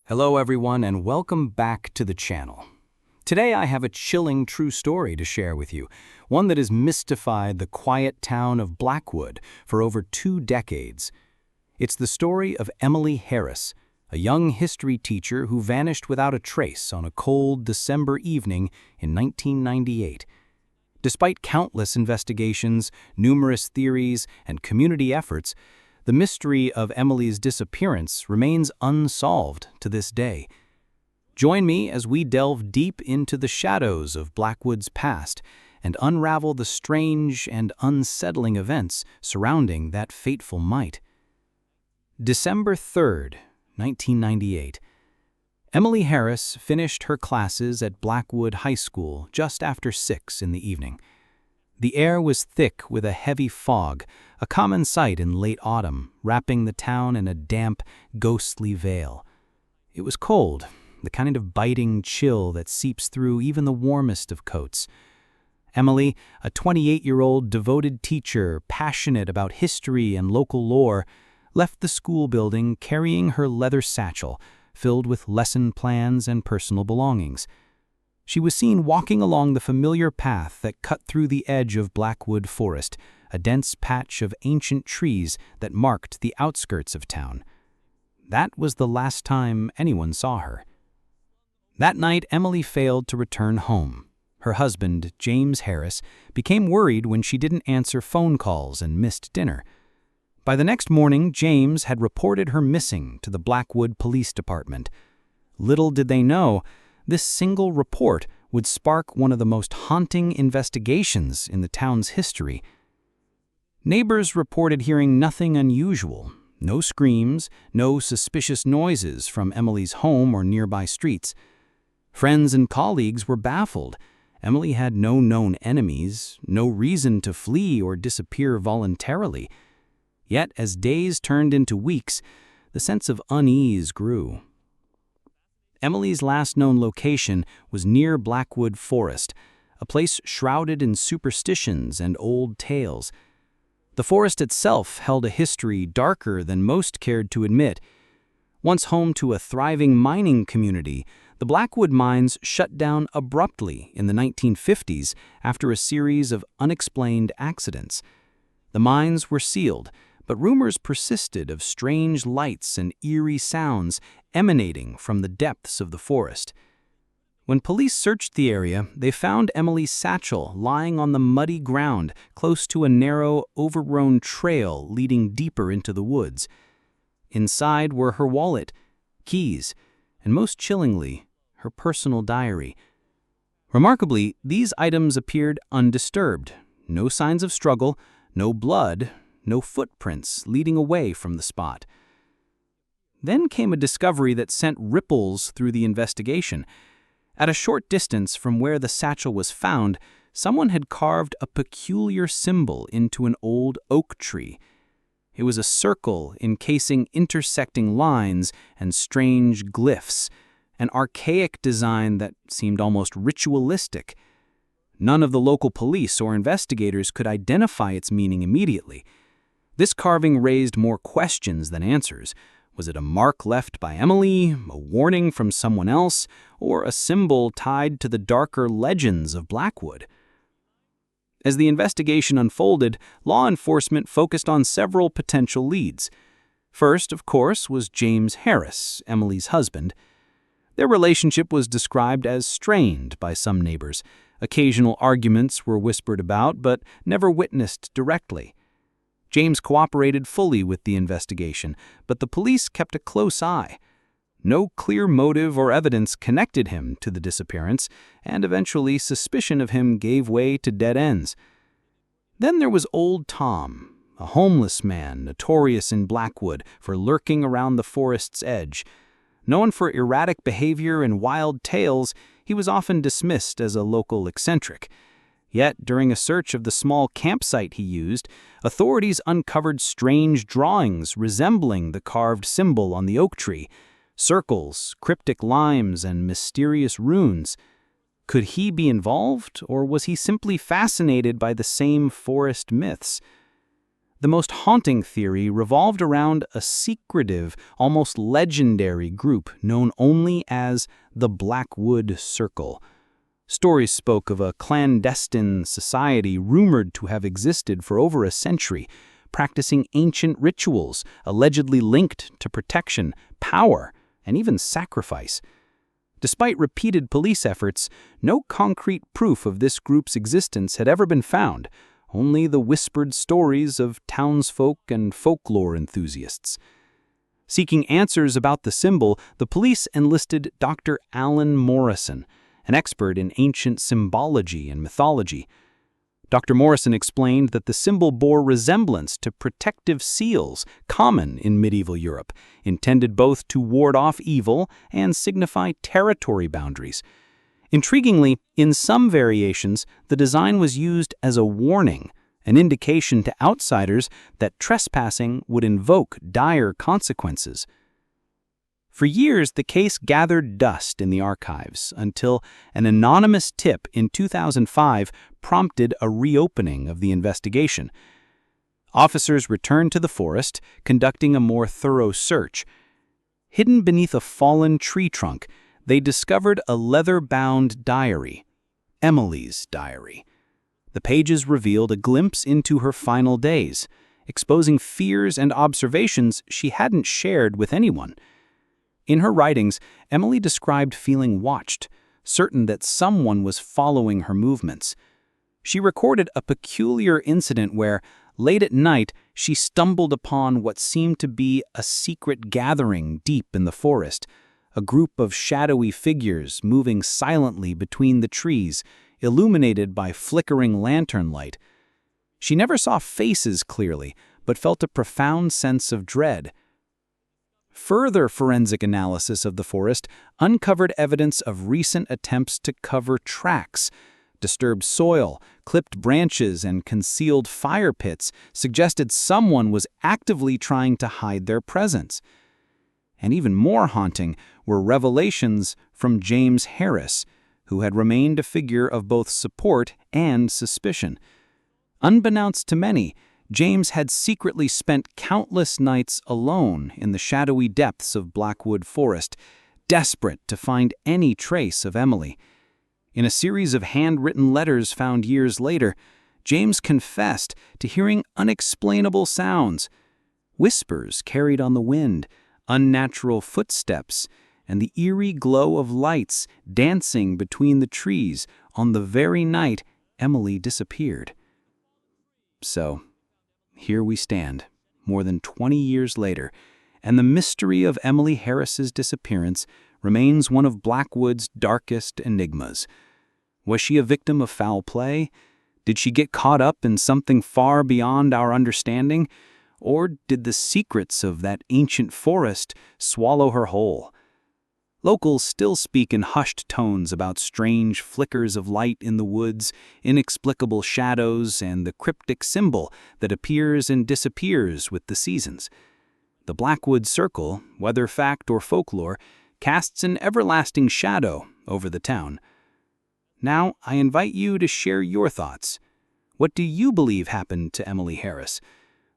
Hello everyone and welcome back to the channel. Today I have a chilling true story to share with you, one that has mystified the quiet town of Blackwood for over 2 decades. It's the story of Emily Harris, a young history teacher who vanished without a trace on a cold December evening in 1998. Despite countless investigations, numerous theories, and community efforts, the mystery of Emily's disappearance remains unsolved to this day. Join me as we delve deep into the shadows of Blackwood's past and unravel the strange and unsettling events surrounding that fateful night. December 3rd, 1998. Emily Harris finished her classes at Blackwood High School just after 6 in the evening. The air was thick with a heavy fog, a common sight in late autumn, wrapping the town in a damp, ghostly veil. It was cold, the kind of biting chill that seeps through even the warmest of coats. Emily, a 28-year-old devoted teacher passionate about history and local lore, left the school building carrying her leather satchel, filled with lesson plans and personal belongings. She was seen walking along the familiar path that cut through the edge of Blackwood Forest, a dense patch of ancient trees that marked the outskirts of town. That was the last time anyone saw her. That night, Emily failed to return home. Her husband, James Harris, became worried when she didn't answer phone calls and missed dinner. By the next morning, James had reported her missing to the Blackwood Police Department. Little did they know, this single report would spark one of the most haunting investigations in the town's history. Neighbors reported hearing nothing unusual, no screams, no suspicious noises from Emily's home or nearby streets. Friends and colleagues were baffled. Emily had no known enemies, no reason to flee or disappear voluntarily. Yet, as days turned into weeks, the sense of unease grew. Emily's last known location was near Blackwood Forest, a place shrouded in superstitions and old tales. The forest itself held a history darker than most cared to admit. Once home to a thriving mining community, the Blackwood mines shut down abruptly in the 1950s after a series of unexplained accidents. The mines were sealed, but rumors persisted of strange lights and eerie sounds emanating from the depths of the forest. When police searched the area, they found Emily's satchel lying on the muddy ground close to a narrow, overgrown trail leading deeper into the woods. Inside were her wallet, keys, and most chillingly, her personal diary. Remarkably, these items appeared undisturbed. No signs of struggle, no blood, no footprints leading away from the spot. Then came a discovery that sent ripples through the investigation. At a short distance from where the satchel was found, someone had carved a peculiar symbol into an old oak tree. It was a circle encasing intersecting lines and strange glyphs, an archaic design that seemed almost ritualistic. None of the local police or investigators could identify its meaning immediately. This carving raised more questions than answers. Was it a mark left by Emily, a warning from someone else, or a symbol tied to the darker legends of Blackwood? As the investigation unfolded, law enforcement focused on several potential leads. First, of course, was James Harris, Emily's husband. Their relationship was described as strained by some neighbors. Occasional arguments were whispered about, but never witnessed directly. James cooperated fully with the investigation, but the police kept a close eye. No clear motive or evidence connected him to the disappearance, and eventually suspicion of him gave way to dead ends. Then there was Old Tom, a homeless man notorious in Blackwood for lurking around the forest's edge. Known for erratic behavior and wild tales, he was often dismissed as a local eccentric. Yet, during a search of the small campsite he used, authorities uncovered strange drawings resembling the carved symbol on the oak tree, circles, cryptic limes, and mysterious runes. Could he be involved, or was he simply fascinated by the same forest myths? The most haunting theory revolved around a secretive, almost legendary group known only as the Blackwood Circle. Stories spoke of a clandestine society rumored to have existed for over a century, practicing ancient rituals allegedly linked to protection, power, and even sacrifice. Despite repeated police efforts, no concrete proof of this group's existence had ever been found, only the whispered stories of townsfolk and folklore enthusiasts. Seeking answers about the symbol, the police enlisted Dr. Alan Morrison, an expert in ancient symbology and mythology. Dr. Morrison explained that the symbol bore resemblance to protective seals common in medieval Europe, intended both to ward off evil and signify territory boundaries. Intriguingly, in some variations, the design was used as a warning, an indication to outsiders that trespassing would invoke dire consequences. For years, the case gathered dust in the archives until an anonymous tip in 2005 prompted a reopening of the investigation. Officers returned to the forest, conducting a more thorough search. Hidden beneath a fallen tree trunk, they discovered a leather-bound diary, Emily's diary. The pages revealed a glimpse into her final days, exposing fears and observations she hadn't shared with anyone. In her writings, Emily described feeling watched, certain that someone was following her movements. She recorded a peculiar incident where, late at night, she stumbled upon what seemed to be a secret gathering deep in the forest, a group of shadowy figures moving silently between the trees, illuminated by flickering lantern light. She never saw faces clearly, but felt a profound sense of dread. Further forensic analysis of the forest uncovered evidence of recent attempts to cover tracks. Disturbed soil, clipped branches, and concealed fire pits suggested someone was actively trying to hide their presence. And even more haunting were revelations from James Harris, who had remained a figure of both support and suspicion. Unbeknownst to many, James had secretly spent countless nights alone in the shadowy depths of Blackwood Forest, desperate to find any trace of Emily. In a series of handwritten letters found years later, James confessed to hearing unexplainable sounds, whispers carried on the wind, unnatural footsteps, and the eerie glow of lights dancing between the trees on the very night Emily disappeared. So, here we stand, more than 20 years later, and the mystery of Emily Harris's disappearance remains one of Blackwood's darkest enigmas. Was she a victim of foul play? Did she get caught up in something far beyond our understanding? Or did the secrets of that ancient forest swallow her whole? Locals still speak in hushed tones about strange flickers of light in the woods, inexplicable shadows, and the cryptic symbol that appears and disappears with the seasons. The Blackwood Circle, whether fact or folklore, casts an everlasting shadow over the town. Now, I invite you to share your thoughts. What do you believe happened to Emily Harris?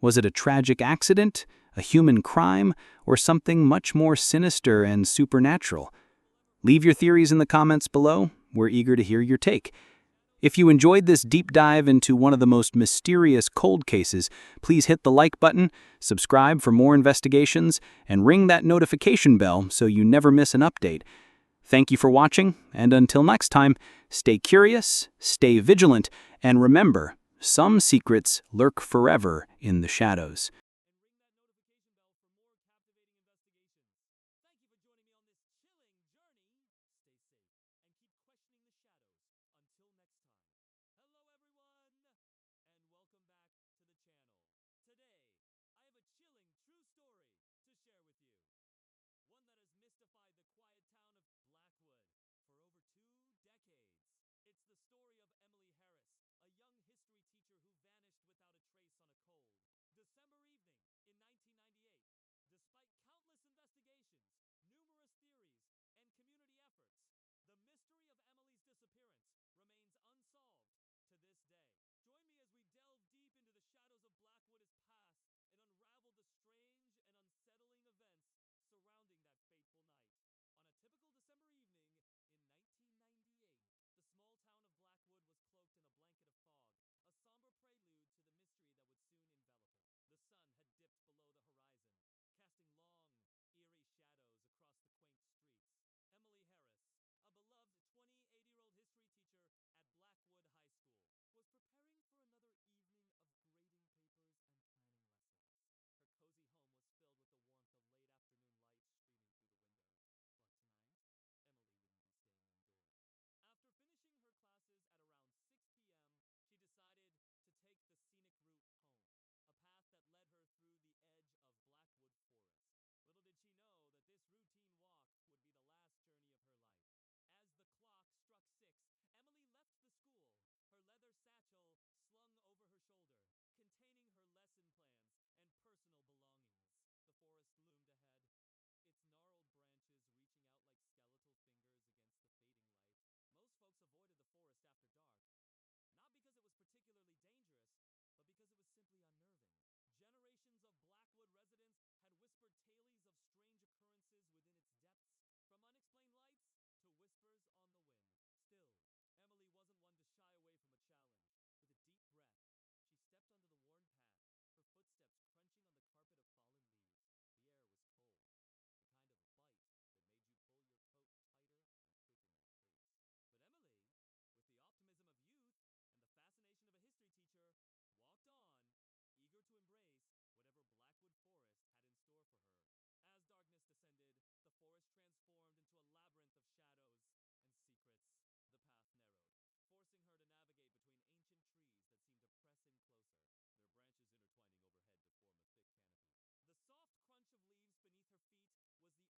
Was it a tragic accident, a human crime, or something much more sinister and supernatural? Leave your theories in the comments below. We're eager to hear your take. If you enjoyed this deep dive into one of the most mysterious cold cases, please hit the like button, subscribe for more investigations, and ring that notification bell so you never miss an update. Thank you for watching, and until next time, stay curious, stay vigilant, and remember, some secrets lurk forever in the shadows.